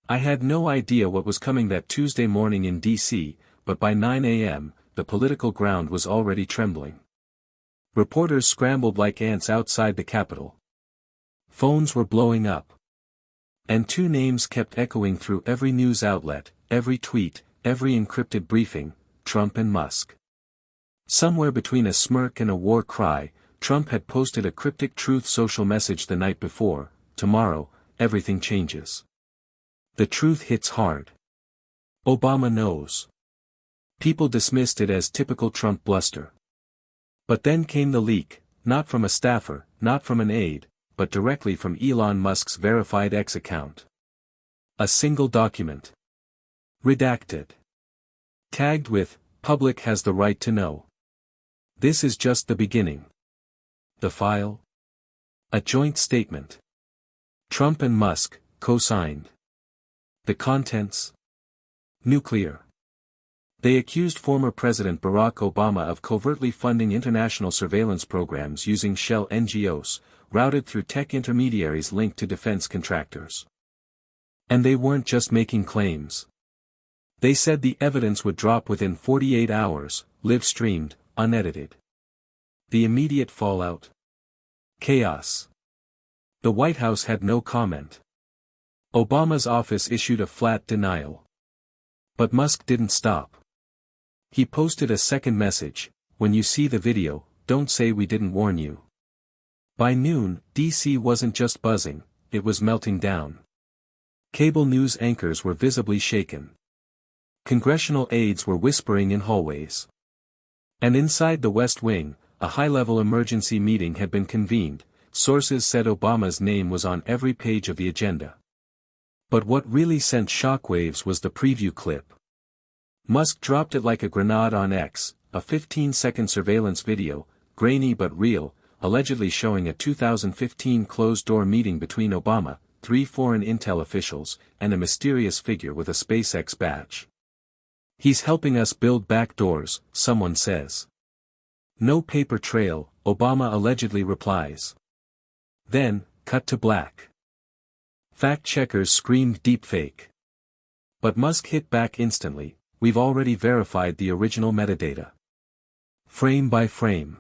I had no idea what was coming that Tuesday morning in D.C., but by 9 a.m., the political ground was already trembling. Reporters scrambled like ants outside the Capitol. Phones were blowing up. And two names kept echoing through every news outlet, every tweet, every encrypted briefing: Trump and Musk. Somewhere between a smirk and a war cry, Trump had posted a cryptic Truth Social message the night before: tomorrow, everything changes. The truth hits hard. Obama knows. People dismissed it as typical Trump bluster. But then came the leak, not from a staffer, not from an aide, but directly from Elon Musk's verified X account. A single document. Redacted. Tagged with, "Public has the right to know." This is just the beginning. The file? A joint statement. Trump and Musk, co-signed. The contents? Nuclear. They accused former President Barack Obama of covertly funding international surveillance programs using shell NGOs, routed through tech intermediaries linked to defense contractors. And they weren't just making claims. They said the evidence would drop within 48 hours, live-streamed, unedited. The immediate fallout? Chaos. The White House had no comment. Obama's office issued a flat denial. But Musk didn't stop. He posted a second message: "When you see the video, don't say we didn't warn you." By noon, D.C. wasn't just buzzing, it was melting down. Cable news anchors were visibly shaken. Congressional aides were whispering in hallways. And inside the West Wing, a high-level emergency meeting had been convened. Sources said Obama's name was on every page of the agenda. But what really sent shockwaves was the preview clip. Musk dropped it like a grenade on X, a 15-second surveillance video, grainy but real, allegedly showing a 2015 closed-door meeting between Obama, 3 foreign intel officials, and a mysterious figure with a SpaceX badge. "He's helping us build back doors," someone says. "No paper trail," Obama allegedly replies. Then, cut to black. Fact-checkers screamed deepfake. But Musk hit back instantly: "We've already verified the original metadata. Frame by frame.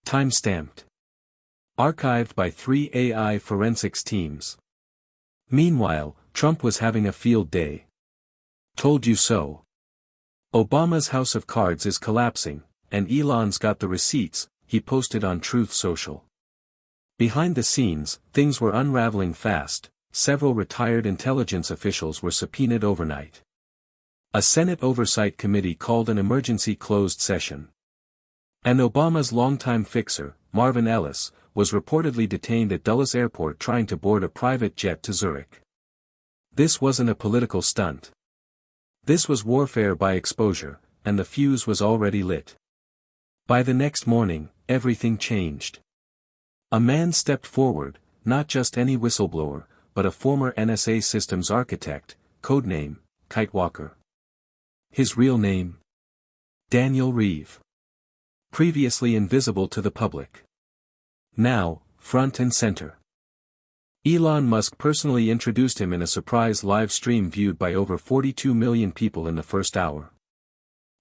Time-stamped. Archived by 3 AI forensics teams." Meanwhile, Trump was having a field day. "Told you so." Obama's house of cards is collapsing, and Elon's got the receipts, he posted on Truth Social. Behind the scenes, things were unraveling fast. Several retired intelligence officials were subpoenaed overnight. A Senate Oversight Committee called an emergency closed session. And Obama's longtime fixer, Marvin Ellis, was reportedly detained at Dulles Airport trying to board a private jet to Zurich. This wasn't a political stunt. This was warfare by exposure, and the fuse was already lit. By the next morning, everything changed. A man stepped forward, not just any whistleblower, but a former NSA systems architect, codename, Kitewalker. His real name? Daniel Reeve. Previously invisible to the public. Now, front and center. Elon Musk personally introduced him in a surprise live stream viewed by over 42 million people in the first hour.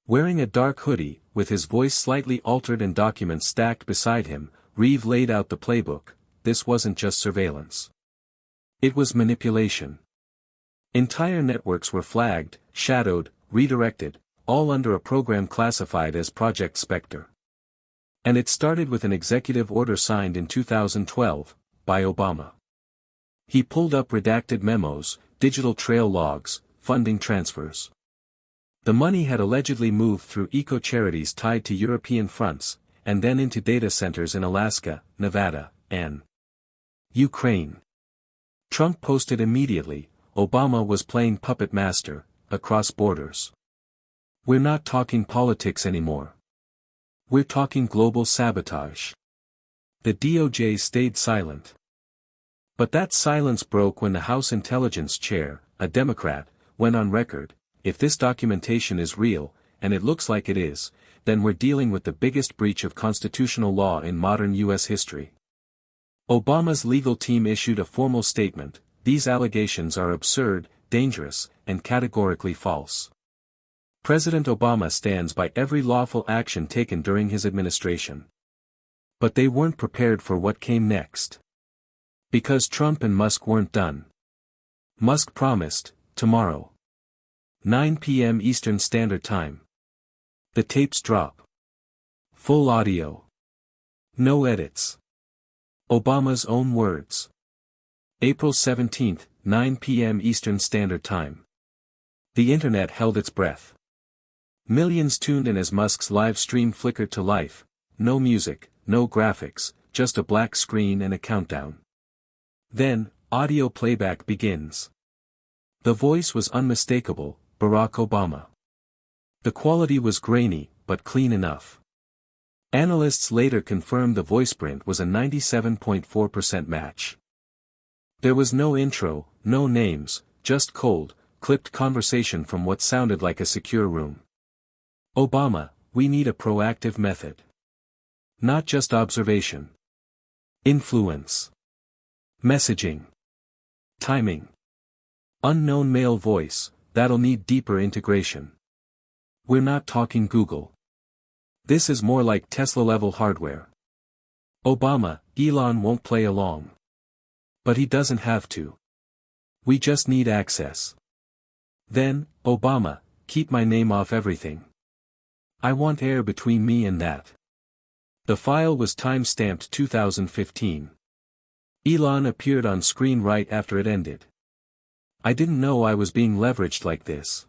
Wearing a dark hoodie, with his voice slightly altered and documents stacked beside him, Reeve laid out the playbook. This wasn't just surveillance. It was manipulation. Entire networks were flagged, shadowed, redirected, all under a program classified as Project Spectre. And it started with an executive order signed in 2012, by Obama. He pulled up redacted memos, digital trail logs, funding transfers. The money had allegedly moved through eco-charities tied to European fronts, and then into data centers in Alaska, Nevada, and Ukraine. Trump posted immediately: "Obama was playing puppet master, across borders. We're not talking politics anymore. We're talking global sabotage." The DOJ stayed silent. But that silence broke when the House Intelligence Chair, a Democrat, went on record: "If this documentation is real, and it looks like it is, then we're dealing with the biggest breach of constitutional law in modern U.S. history." Obama's legal team issued a formal statement: "These allegations are absurd, dangerous, and categorically false. President Obama stands by every lawful action taken during his administration. But they weren't prepared for what came next. Because Trump and Musk weren't done. Musk promised, tomorrow. 9 p.m. Eastern Standard Time. The tapes drop. Full audio. No edits. Obama's own words. April 17, 9 p.m. Eastern Standard Time. The internet held its breath. Millions tuned in as Musk's live stream flickered to life, no music, no graphics, just a black screen and a countdown. Then, audio playback begins. The voice was unmistakable, Barack Obama. The quality was grainy, but clean enough. Analysts later confirmed the voice print was a 97.4% match. There was no intro, no names, just cold, clipped conversation from what sounded like a secure room. Obama, we need a proactive method. Not just observation. Influence. Messaging. Timing. Unknown male voice, that'll need deeper integration. We're not talking Google. This is more like Tesla-level hardware. Obama, Elon won't play along. But he doesn't have to. We just need access. Then, Obama, keep my name off everything. I want air between me and that. The file was time-stamped 2015. Elon appeared on screen right after it ended. I didn't know I was being leveraged like this.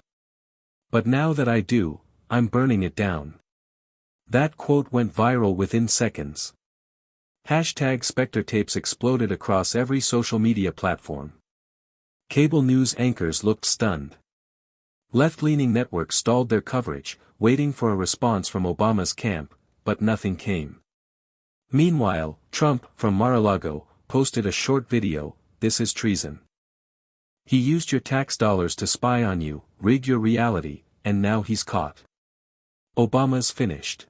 But now that I do, I'm burning it down. That quote went viral within seconds. Hashtag Spectre tapes exploded across every social media platform. Cable news anchors looked stunned. Left-leaning networks stalled their coverage, waiting for a response from Obama's camp, but nothing came. Meanwhile, Trump, from Mar-a-Lago, posted a short video, "This is treason. He used your tax dollars to spy on you, rig your reality, and now he's caught. Obama's finished."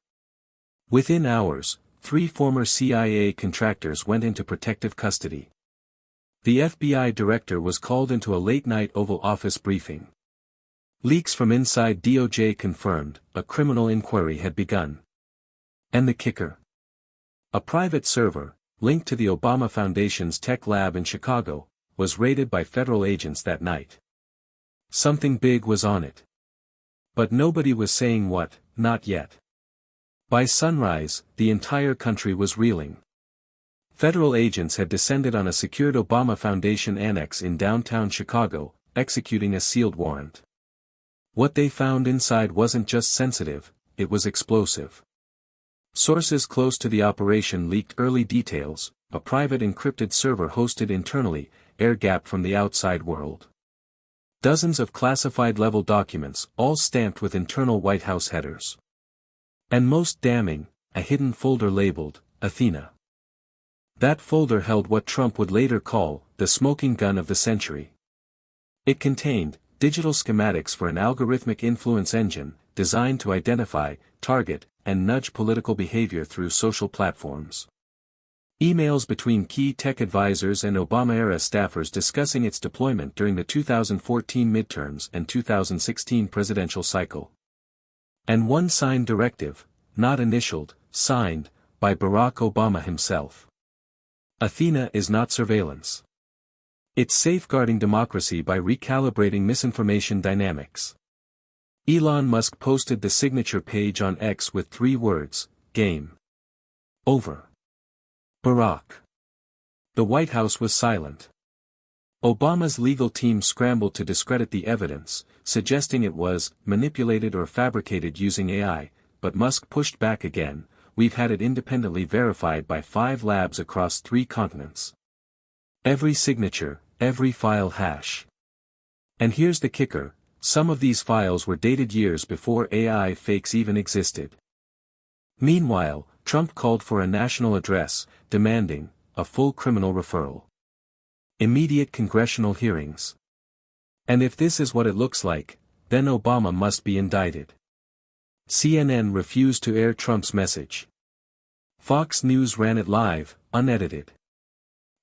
Within hours, 3 former CIA contractors went into protective custody. The FBI director was called into a late-night Oval Office briefing. Leaks from inside DOJ confirmed, a criminal inquiry had begun. And the kicker? A private server, linked to the Obama Foundation's tech lab in Chicago, was raided by federal agents that night. Something big was on it. But nobody was saying what, not yet. By sunrise, the entire country was reeling. Federal agents had descended on a secured Obama Foundation annex in downtown Chicago, executing a sealed warrant. What they found inside wasn't just sensitive, it was explosive. Sources close to the operation leaked early details, a private encrypted server hosted internally, air-gapped from the outside world. Dozens of classified-level documents, all stamped with internal White House headers. And most damning, a hidden folder labeled, Athena. That folder held what Trump would later call, the smoking gun of the century. It contained, digital schematics for an algorithmic influence engine, designed to identify, target, and nudge political behavior through social platforms. Emails between key tech advisors and Obama-era staffers discussing its deployment during the 2014 midterms and 2016 presidential cycle. And one signed directive, not initialed, signed, by Barack Obama himself. Athena is not surveillance. It's safeguarding democracy by recalibrating misinformation dynamics. Elon Musk posted the signature page on X with 3 words, "Game over." Barack. The White House was silent. Obama's legal team scrambled to discredit the evidence, suggesting it was manipulated or fabricated using AI, but Musk pushed back again, "We've had it independently verified by 5 labs across 3 continents. Every signature, every file hash." And here's the kicker, some of these files were dated years before AI fakes even existed. Meanwhile, Trump called for a national address, demanding a full criminal referral. Immediate congressional hearings. And if this is what it looks like, then Obama must be indicted. CNN refused to air Trump's message. Fox News ran it live, unedited.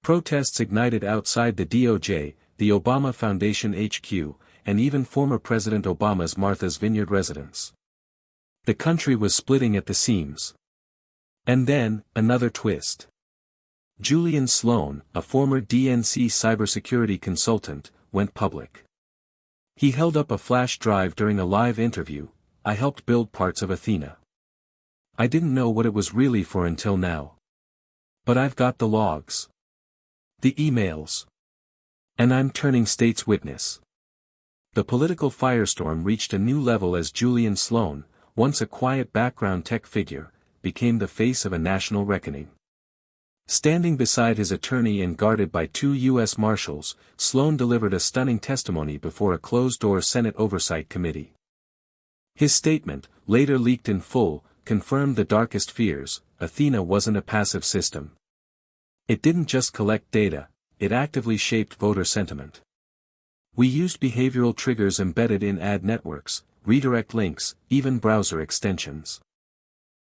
Protests ignited outside the DOJ, the Obama Foundation HQ, and even former President Obama's Martha's Vineyard residence. The country was splitting at the seams. And then, another twist. Julian Sloan, a former DNC cybersecurity consultant, went public. He held up a flash drive during a live interview. "I helped build parts of Athena. I didn't know what it was really for until now. But I've got the logs. The emails. And I'm turning state's witness." The political firestorm reached a new level as Julian Sloan, once a quiet background tech figure, became the face of a national reckoning. Standing beside his attorney and guarded by 2 U.S. Marshals, Sloan delivered a stunning testimony before a closed-door Senate Oversight Committee. His statement, later leaked in full, confirmed the darkest fears. Athena wasn't a passive system. It didn't just collect data, it actively shaped voter sentiment. We used behavioral triggers embedded in ad networks, redirect links, even browser extensions.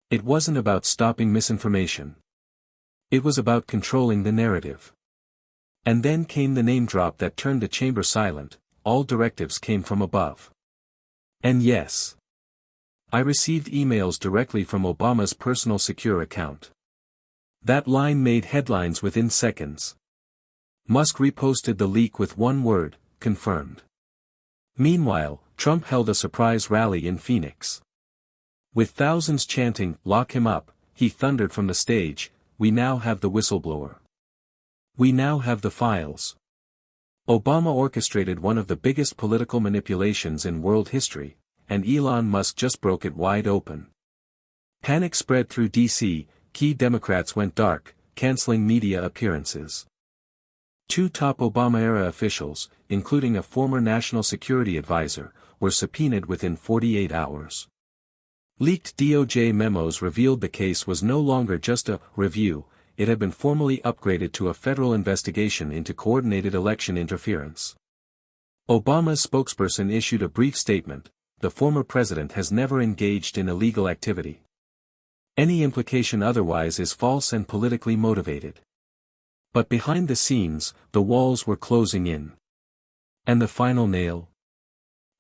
It wasn't about stopping misinformation. It was about controlling the narrative. And then came the name drop that turned the chamber silent. All directives came from above. And yes, I received emails directly from Obama's personal secure account. That line made headlines within seconds. Musk reposted the leak with one word: confirmed. Meanwhile, Trump held a surprise rally in Phoenix. With thousands chanting, "Lock him up," he thundered from the stage, "We now have the whistleblower. We now have the files." Obama orchestrated one of the biggest political manipulations in world history, and Elon Musk just broke it wide open. Panic spread through D.C., key Democrats went dark, canceling media appearances. 2 top Obama-era officials, including a former national security advisor, were subpoenaed within 48 hours. Leaked DOJ memos revealed the case was no longer just a review, it had been formally upgraded to a federal investigation into coordinated election interference. Obama's spokesperson issued a brief statement: "The former president has never engaged in illegal activity. Any implication otherwise is false and politically motivated." But behind the scenes, the walls were closing in. And the final nail?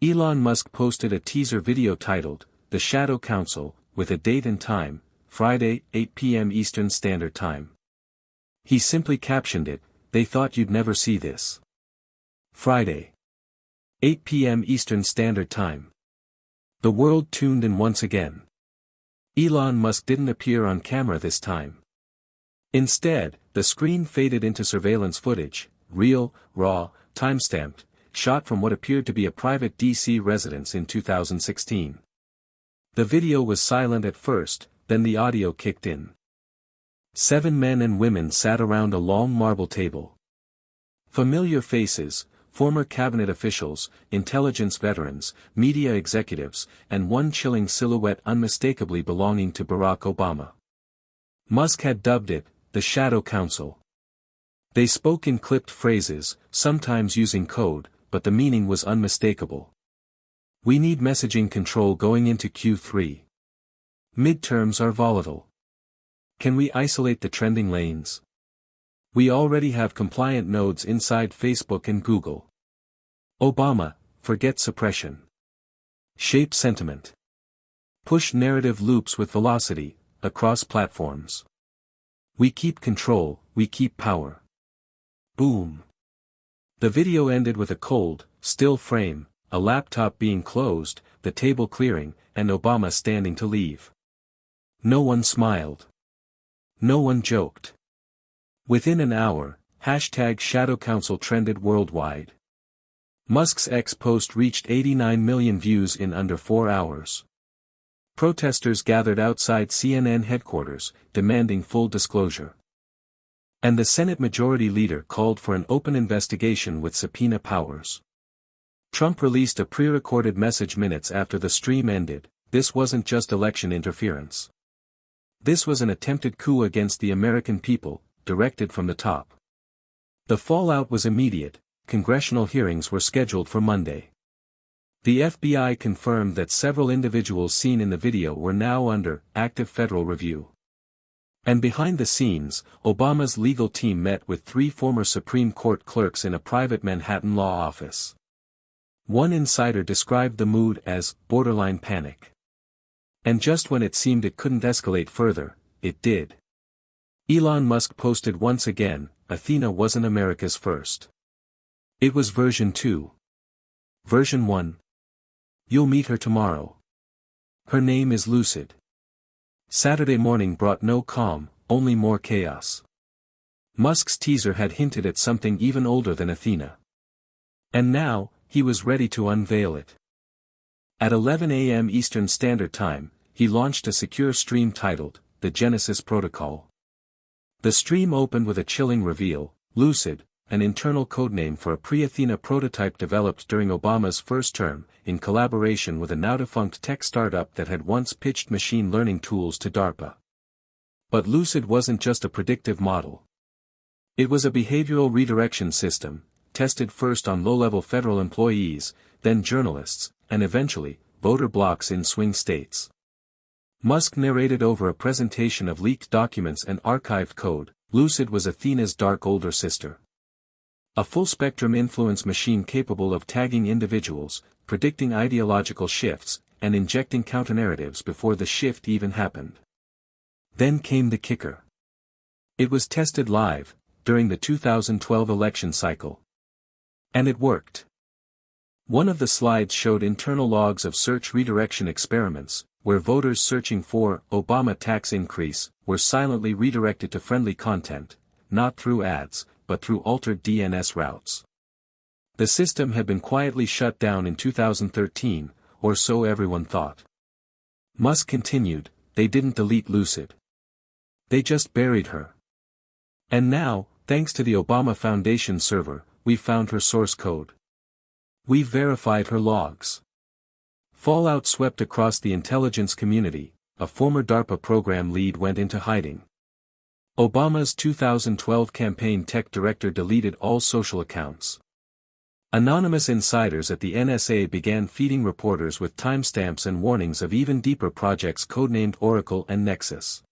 Elon Musk posted a teaser video titled, "The Shadow Council," with a date and time, Friday, 8 p.m. Eastern Standard Time. He simply captioned it, "They thought you'd never see this. Friday, 8 p.m. Eastern Standard Time." The world tuned in once again. Elon Musk didn't appear on camera this time. Instead, the screen faded into surveillance footage, real, raw, time-stamped, shot from what appeared to be a private D.C. residence in 2016. The video was silent at first, then the audio kicked in. 7 men and women sat around a long marble table. Familiar faces, former cabinet officials, intelligence veterans, media executives, and one chilling silhouette unmistakably belonging to Barack Obama. Musk had dubbed it, the Shadow Council. They spoke in clipped phrases, sometimes using code, but the meaning was unmistakable. "We need messaging control going into Q3. Midterms are volatile. Can we isolate the trending lanes? We already have compliant nodes inside Facebook and Google. Obama, forget suppression. Shape sentiment. Push narrative loops with velocity, across platforms. We keep control, we keep power." Boom. The video ended with a cold, still frame, a laptop being closed, the table clearing, and Obama standing to leave. No one smiled. No one joked. Within an hour, #Shadow Council trended worldwide. Musk's X post reached 89 million views in under 4 hours. Protesters gathered outside CNN headquarters, demanding full disclosure. And the Senate Majority Leader called for an open investigation with subpoena powers. Trump released a pre-recorded message minutes after the stream ended. This wasn't just election interference. This was an attempted coup against the American people, directed from the top. The fallout was immediate. Congressional hearings were scheduled for Monday. The FBI confirmed that several individuals seen in the video were now under active federal review. And behind the scenes, Obama's legal team met with 3 former Supreme Court clerks in a private Manhattan law office. One insider described the mood as borderline panic. And just when it seemed it couldn't escalate further, it did. Elon Musk posted once again, Athena wasn't America's first. It was version 2. Version 1. You'll meet her tomorrow. Her name is Lucid. Saturday morning brought no calm, only more chaos. Musk's teaser had hinted at something even older than Athena. And now, he was ready to unveil it. At 11 a.m. Eastern Standard Time, he launched a secure stream titled, The Genesis Protocol. The stream opened with a chilling reveal, Lucid, an internal codename for a pre-Athena prototype developed during Obama's first term, in collaboration with a now-defunct tech startup that had once pitched machine learning tools to DARPA. But Lucid wasn't just a predictive model. It was a behavioral redirection system, tested first on low-level federal employees, then journalists, and eventually, voter blocs in swing states. Musk narrated over a presentation of leaked documents and archived code. Lucid was Athena's dark older sister. A full-spectrum influence machine capable of tagging individuals, predicting ideological shifts, and injecting counternarratives before the shift even happened. Then came the kicker. It was tested live, during the 2012 election cycle. And it worked. One of the slides showed internal logs of search redirection experiments, where voters searching for Obama tax increase were silently redirected to friendly content, not through ads, but through altered DNS routes. The system had been quietly shut down in 2013, or so everyone thought. Musk continued, they didn't delete Lucid. They just buried her. And now, thanks to the Obama Foundation server, we found her source code. We verified her logs. Fallout swept across the intelligence community. A former DARPA program lead went into hiding. Obama's 2012 campaign tech director deleted all social accounts. Anonymous insiders at the NSA began feeding reporters with timestamps and warnings of even deeper projects codenamed Oracle and Nexus.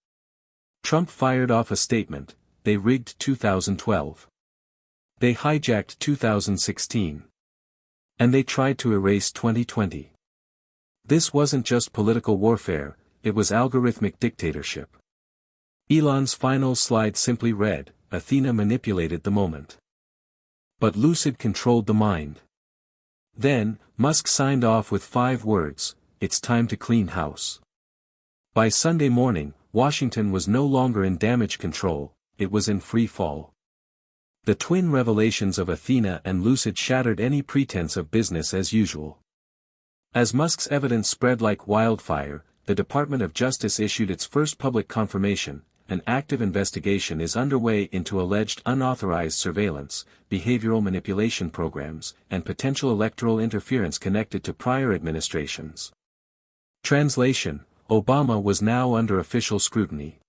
Trump fired off a statement, they rigged 2012. They hijacked 2016. And they tried to erase 2020. This wasn't just political warfare, it was algorithmic dictatorship. Elon's final slide simply read, Athena manipulated the moment. But Lucid controlled the mind. Then, Musk signed off with 5 words, it's time to clean house. By Sunday morning, Washington was no longer in damage control, it was in free fall. The twin revelations of Athena and Lucid shattered any pretense of business as usual. As Musk's evidence spread like wildfire, the Department of Justice issued its first public confirmation. An active investigation is underway into alleged unauthorized surveillance, behavioral manipulation programs, and potential electoral interference connected to prior administrations. Translation: Obama was now under official scrutiny.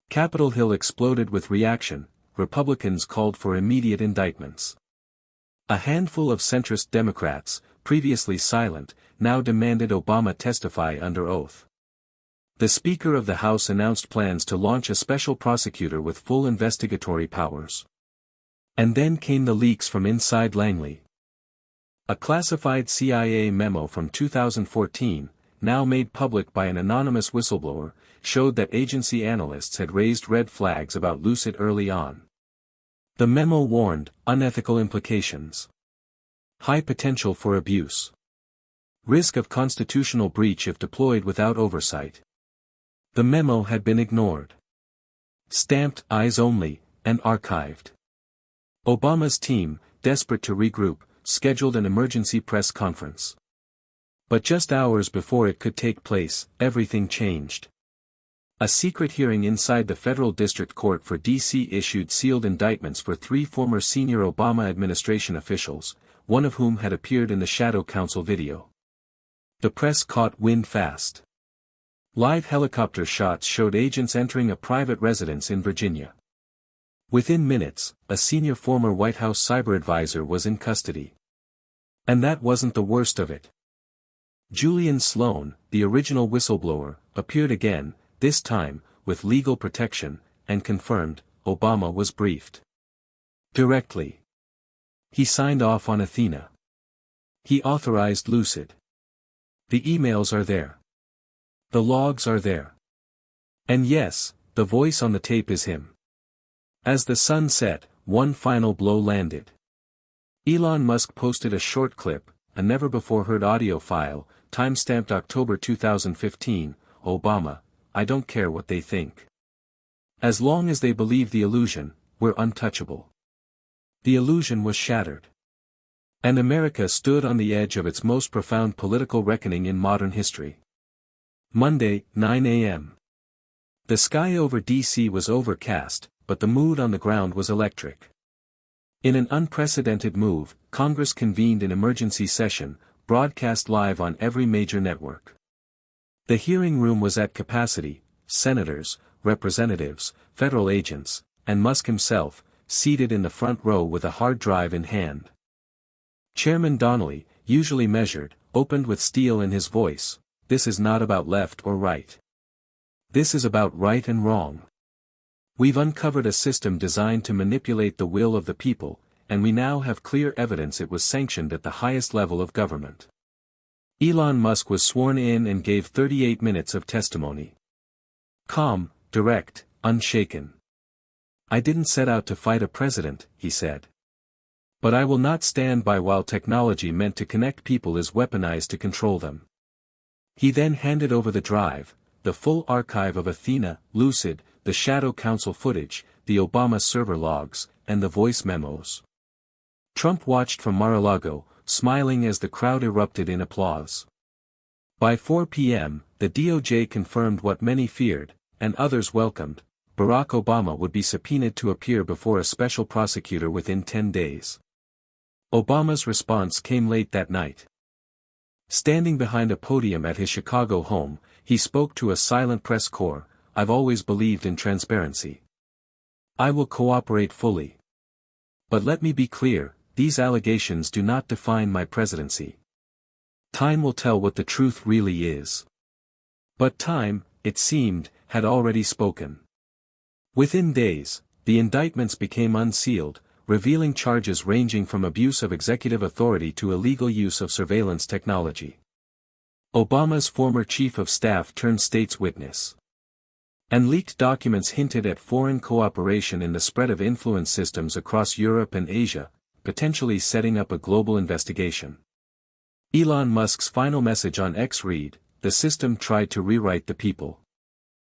Capitol Hill exploded with reaction. Republicans called for immediate indictments. A handful of centrist Democrats, previously silent, now demanded Obama testify under oath. The Speaker of the House announced plans to launch a special prosecutor with full investigatory powers. And then came the leaks from inside Langley. A classified CIA memo from 2014, now made public by an anonymous whistleblower, showed that agency analysts had raised red flags about Lucid early on. The memo warned, unethical implications. High potential for abuse. Risk of constitutional breach if deployed without oversight. The memo had been ignored. Stamped eyes only, and archived. Obama's team, desperate to regroup, scheduled an emergency press conference. But just hours before it could take place, everything changed. A secret hearing inside the Federal District Court for D.C. issued sealed indictments for 3 former senior Obama administration officials, one of whom had appeared in the Shadow Counsel video. The press caught wind fast. Live helicopter shots showed agents entering a private residence in Virginia. Within minutes, a senior former White House cyber advisor was in custody. And that wasn't the worst of it. Julian Sloan, the original whistleblower, appeared again, this time, with legal protection, and confirmed, Obama was briefed directly. He signed off on Athena. He authorized Lucid. The emails are there. The logs are there. And yes, the voice on the tape is him. As the sun set, one final blow landed. Elon Musk posted a short clip, a never-before-heard audio file, timestamped October 2015, Obama, I don't care what they think. As long as they believe the illusion, we're untouchable. The illusion was shattered. And America stood on the edge of its most profound political reckoning in modern history. Monday, 9 a.m. The sky over D.C. was overcast, but the mood on the ground was electric. In an unprecedented move, Congress convened an emergency session, broadcast live on every major network. The hearing room was at capacity, senators, representatives, federal agents, and Musk himself, seated in the front row with a hard drive in hand. Chairman Donnelly, usually measured, opened with steel in his voice, this is not about left or right. This is about right and wrong. We've uncovered a system designed to manipulate the will of the people, and we now have clear evidence it was sanctioned at the highest level of government. Elon Musk was sworn in and gave 38 minutes of testimony. Calm, direct, unshaken. I didn't set out to fight a president, he said. But I will not stand by while technology meant to connect people is weaponized to control them. He then handed over the drive, the full archive of Athena, Lucid, the Shadow Council footage, the Obama server logs, and the voice memos. Trump watched from Mar-a-Lago, smiling as the crowd erupted in applause. By 4 p.m., the DOJ confirmed what many feared, and others welcomed, Barack Obama would be subpoenaed to appear before a special prosecutor within 10 days. Obama's response came late that night. Standing behind a podium at his Chicago home, he spoke to a silent press corps, I've always believed in transparency. I will cooperate fully. But let me be clear, these allegations do not define my presidency. Time will tell what the truth really is. But time, it seemed, had already spoken. Within days, the indictments became unsealed, revealing charges ranging from abuse of executive authority to illegal use of surveillance technology. Obama's former chief of staff turned state's witness. And leaked documents hinted at foreign cooperation in the spread of influence systems across Europe and Asia, potentially setting up a global investigation. Elon Musk's final message on X read, the system tried to rewrite the people.